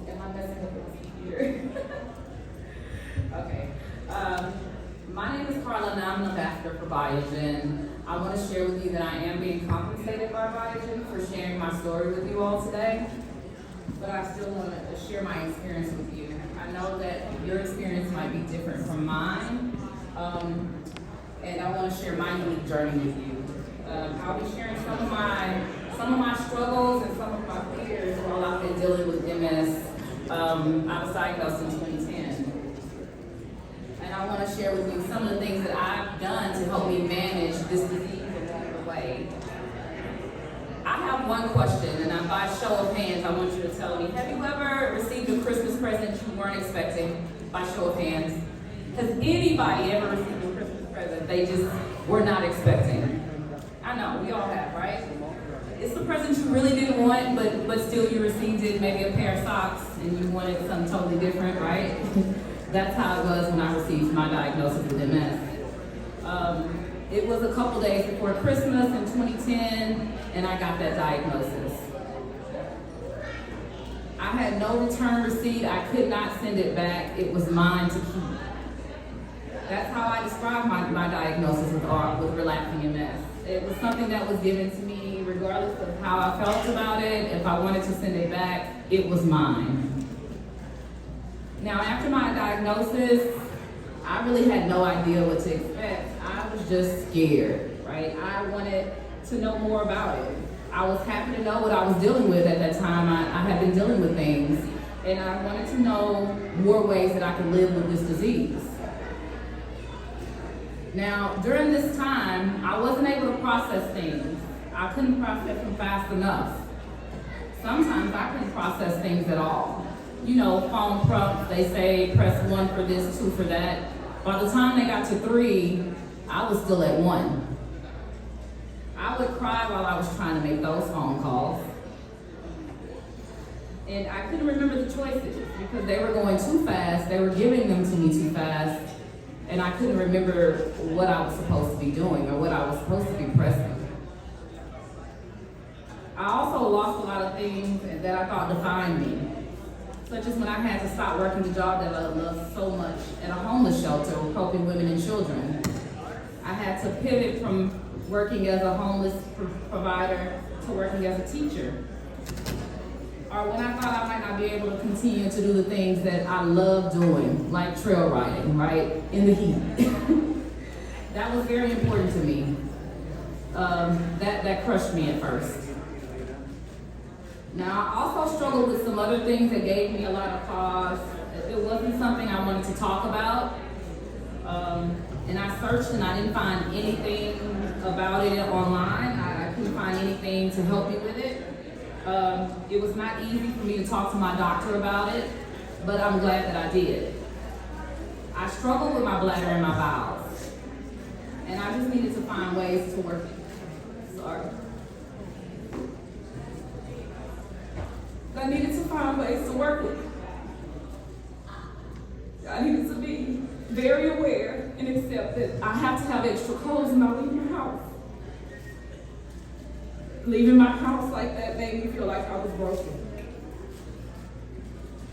Am I messing with this computer? Okay. My name is Carla, and I'm an ambassador for Biogen. I want to share with you that I am being compensated by Biogen for sharing my story with you all today. But I still want to share my experience with you. I know that your experience might be different from mine, and I want to share my unique journey with you. I'll be sharing some of my struggles and some of my fears while I've been dealing with MS. I was diagnosed in 2010. And I want to share with you some of the things that I've done to help me manage this disease along the way. I have one question, and by show of hands, I want you to tell me, have you ever received a Christmas present you weren't expecting? By show of hands. Has anybody ever received a Christmas present they just were not expecting? I know, we all have, right? It's the present you really didn't want, but still you received it, maybe a pair of socks, and you wanted something totally different, right? That's how it was when I received my diagnosis with MS. It was a couple days before Christmas in 2010, and I got that diagnosis. I had no return receipt. I could not send it back. It was mine to keep. That's how I describe my diagnosis with relapsing MS. It was something that was given to me regardless of how I felt about it. If I wanted to send it back, it was mine. Now, after my diagnosis, I really had no idea what to expect. I was just scared, right? I wanted to know more about it. I was happy to know what I was dealing with at that time. I had been dealing with things, and I wanted to know more ways that I could live with this disease. Now, during this time, I wasn't able to process things. I couldn't process them fast enough. Sometimes I couldn't process things at all. You know, phone prompts, they say press 1 for this, 2 for that. By the time they got to 3, I was still at 1. I would cry while I was trying to make those phone calls. And I couldn't remember the choices because they were going too fast, they were giving them to me too fast, and I couldn't remember what I was supposed to be doing or what I was supposed to be pressing. I also lost a lot of things that I thought defined me, such as when I had to stop working the job that I loved so much at a homeless shelter helping women and children. I had to pivot from working as a homeless provider to working as a teacher. Or when I thought I might not be able to continue to do the things that I love doing, like trail riding, right, in the heat. That was very important to me. That crushed me at first. Now, I also struggled with some other things that gave me a lot of pause. It wasn't something I wanted to talk about. And I searched and I didn't find anything about it online. I couldn't find anything to help me with it. It was not easy for me to talk to my doctor about it, but I'm glad that I did. I struggled with my bladder and my bowels, and I just needed to find ways to work it. Sorry. I needed to find ways to work it. I needed to be very aware and accept that I have to have extra clothes when I leave my house. Leaving my house like that made me feel like I was broken.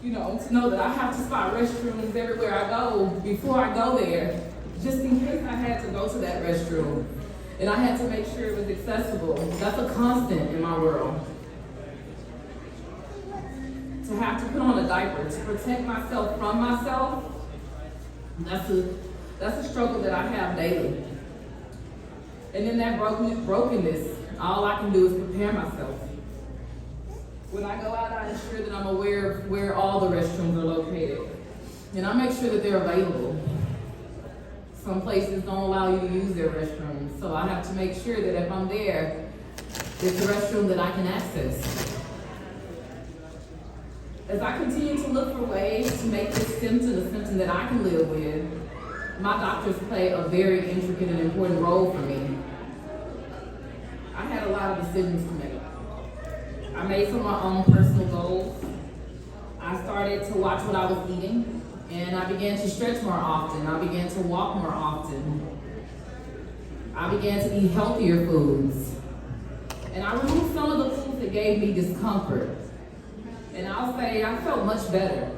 You know, to know that I have to spot restrooms everywhere I go before I go there, just in case I had to go to that restroom. And I had to make sure it was accessible. That's a constant in my world. To have to put on a diaper to protect myself from myself, that's a struggle that I have daily. And in that brokenness, all I can do is prepare myself. When I go out, I ensure that I'm aware of where all the restrooms are located. And I make sure that they're available. Some places don't allow you to use their restrooms, so I have to make sure that if I'm there, it's a restroom that I can access. As I continue to look for ways to make this symptom a symptom that I can live with, my doctors play a very intricate and important role for me. I had a lot of decisions to make. I made some of my own personal goals. I started to watch what I was eating, and I began to stretch more often. I began to walk more often. I began to eat healthier foods. And I removed some of the foods that gave me discomfort. And I'll say I felt much better.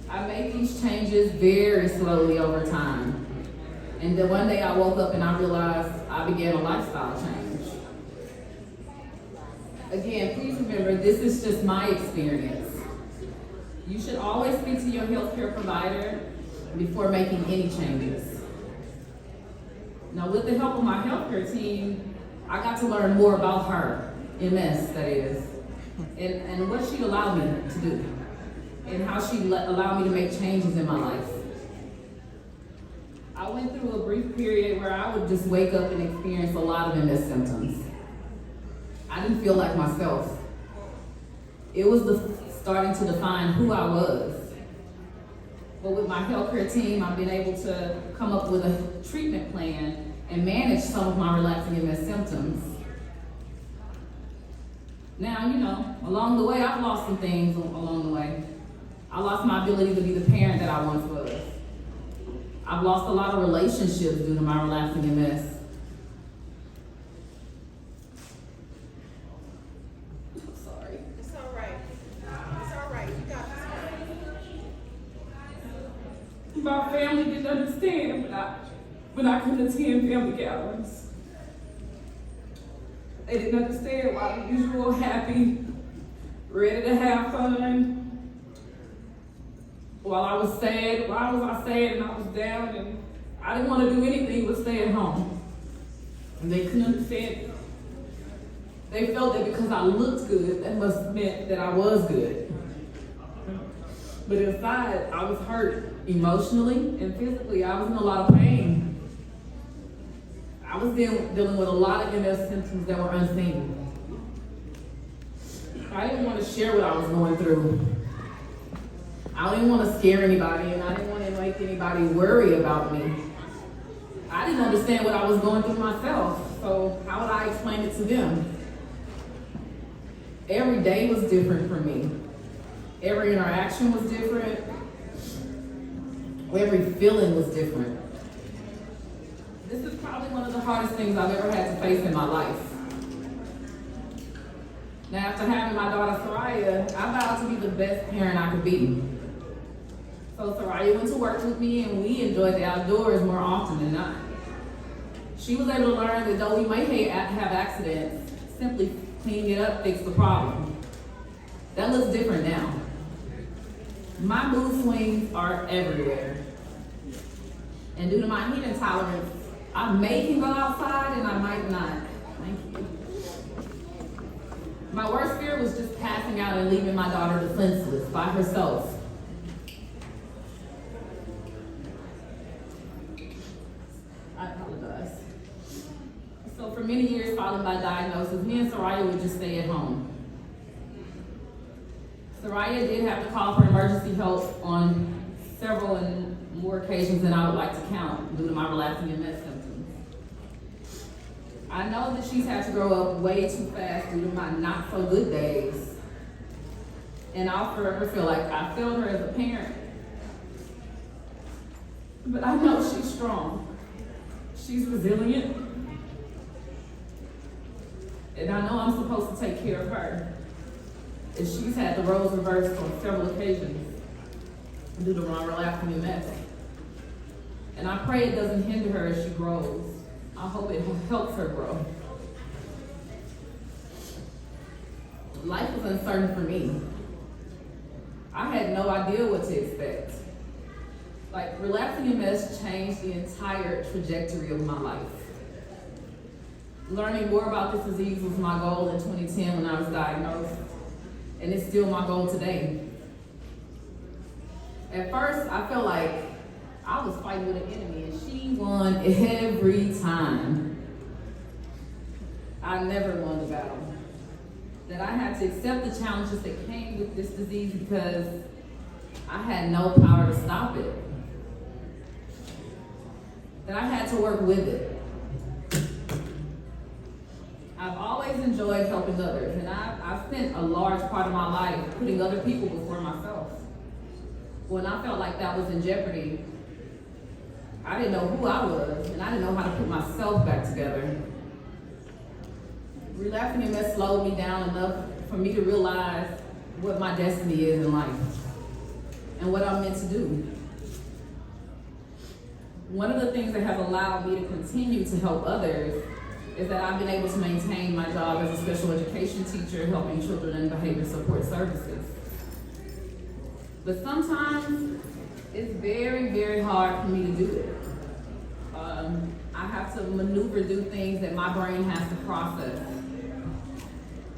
I made these changes very slowly over time. And then one day I woke up and I realized I began a lifestyle change. Again, please remember, this is just my experience. You should always speak to your healthcare provider before making any changes. Now, with the help of my healthcare team, I got to learn more about her, MS that is, and what she allowed me to do, and how she allowed me to make changes in my life. I went through a brief period where I would just wake up and experience a lot of MS symptoms. I didn't feel like myself. It was starting to define who I was. But with my healthcare team, I've been able to come up with a treatment plan and manage some of my relapsing MS symptoms. Now, along the way, I've lost some things along the way. I lost my ability to be the parent that I once was. I've lost a lot of relationships due to my relapsing MS. I'm sorry. It's all right. It's all right. You got this. My family didn't understand when I couldn't attend family gatherings. They didn't understand why the usual happy, ready to have fun. While I was sad, why was I sad and I was down and I didn't want to do anything but stay at home. And they couldn't understand it. They felt that because I looked good, that must have meant that I was good. But inside, I was hurt emotionally and physically. I was in a lot of pain. I was dealing with a lot of MS symptoms that were unseen. I didn't want to share what I was going through. I didn't want to scare anybody, and I didn't want to make anybody worry about me. I didn't understand what I was going through myself, so how would I explain it to them? Every day was different for me. Every interaction was different. Every feeling was different. This is probably one of the hardest things I've ever had to face in my life. Now, after having my daughter Soraya, I vowed to be the best parent I could be. So Soraya went to work with me and we enjoyed the outdoors more often than not. She was able to learn that though we may have accidents, simply cleaning it up fixed the problem. That looks different now. My mood swings are everywhere. And due to my heat intolerance, I can go outside and I might not. Thank you. My worst fear was just passing out and leaving my daughter defenseless by herself. I apologize. So for many years following my diagnosis, me and Soraya would just stay at home. Soraya did have to call for emergency help on several and more occasions than I would like to count due to my relapsing MS symptoms. I know that she's had to grow up way too fast due to my not so good days. And I'll forever feel like I failed her as a parent. But I know she's strong. She's resilient. And I know I'm supposed to take care of her. And she's had the roles reversed on several occasions due to my relapsing MS. And I pray it doesn't hinder her as she grows. I hope it helps her grow. Life was uncertain for me. I had no idea what to expect. Like, relapsing MS changed the entire trajectory of my life. Learning more about this disease was my goal in 2010 when I was diagnosed, and it's still my goal today. At first, I felt like I was fighting with an enemy, and she won every time. I never won the battle. That I had to accept the challenges that came with this disease because I had no power to stop it. That I had to work with it. I've always enjoyed helping others, and I've spent a large part of my life putting other people before myself. When I felt like that was in jeopardy, I didn't know who I was, and I didn't know how to put myself back together. Relapsing MS slowed me down enough for me to realize what my destiny is in life and what I'm meant to do. One of the things that have allowed me to continue to help others is that I've been able to maintain my job as a special education teacher helping children in behavior support services. But sometimes it's very, very hard for me to do it. I have to maneuver through things that my brain has to process.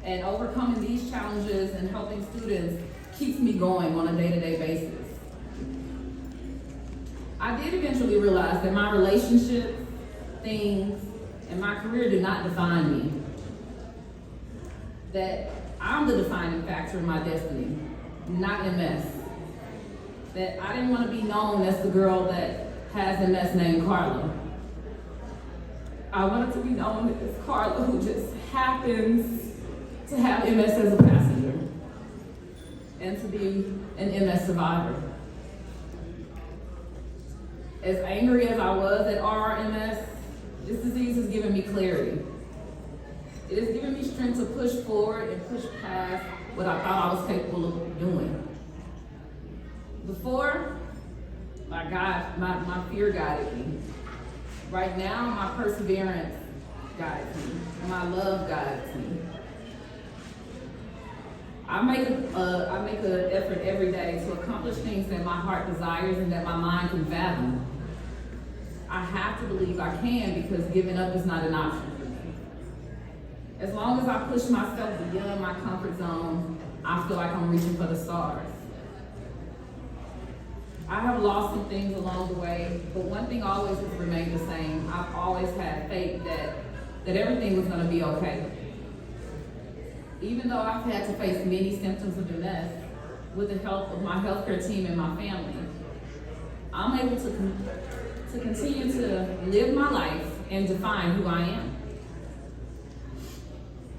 And overcoming these challenges and helping students keeps me going on a day-to-day basis. I did eventually realize that my relationships, things, and my career do not define me. That I'm the defining factor in my destiny, not MS. That I didn't want to be known as the girl that has MS named Carla. I wanted to be known as Carla who just happens to have MS as a passenger and to be an MS survivor. As angry as I was at RRMS, this disease has given me clarity. It has given me strength to push forward and push past what I thought I was capable of doing. Before, my fear guided me. Right now, my perseverance guides me. My love guides me. I make an effort every day to accomplish things that my heart desires and that my mind can fathom. I have to believe I can because giving up is not an option for me. As long as I push myself beyond my comfort zone, I feel like I'm reaching for the stars. I have lost some things along the way, but one thing always has remained the same. I've always had faith that everything was gonna be okay. Even though I've had to face many symptoms of MS, with the help of my healthcare team and my family, I'm able to continue to live my life and define who I am.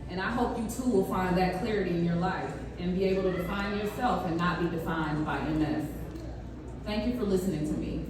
And I hope you too will find that clarity in your life and be able to define yourself and not be defined by MS. Thank you for listening to me.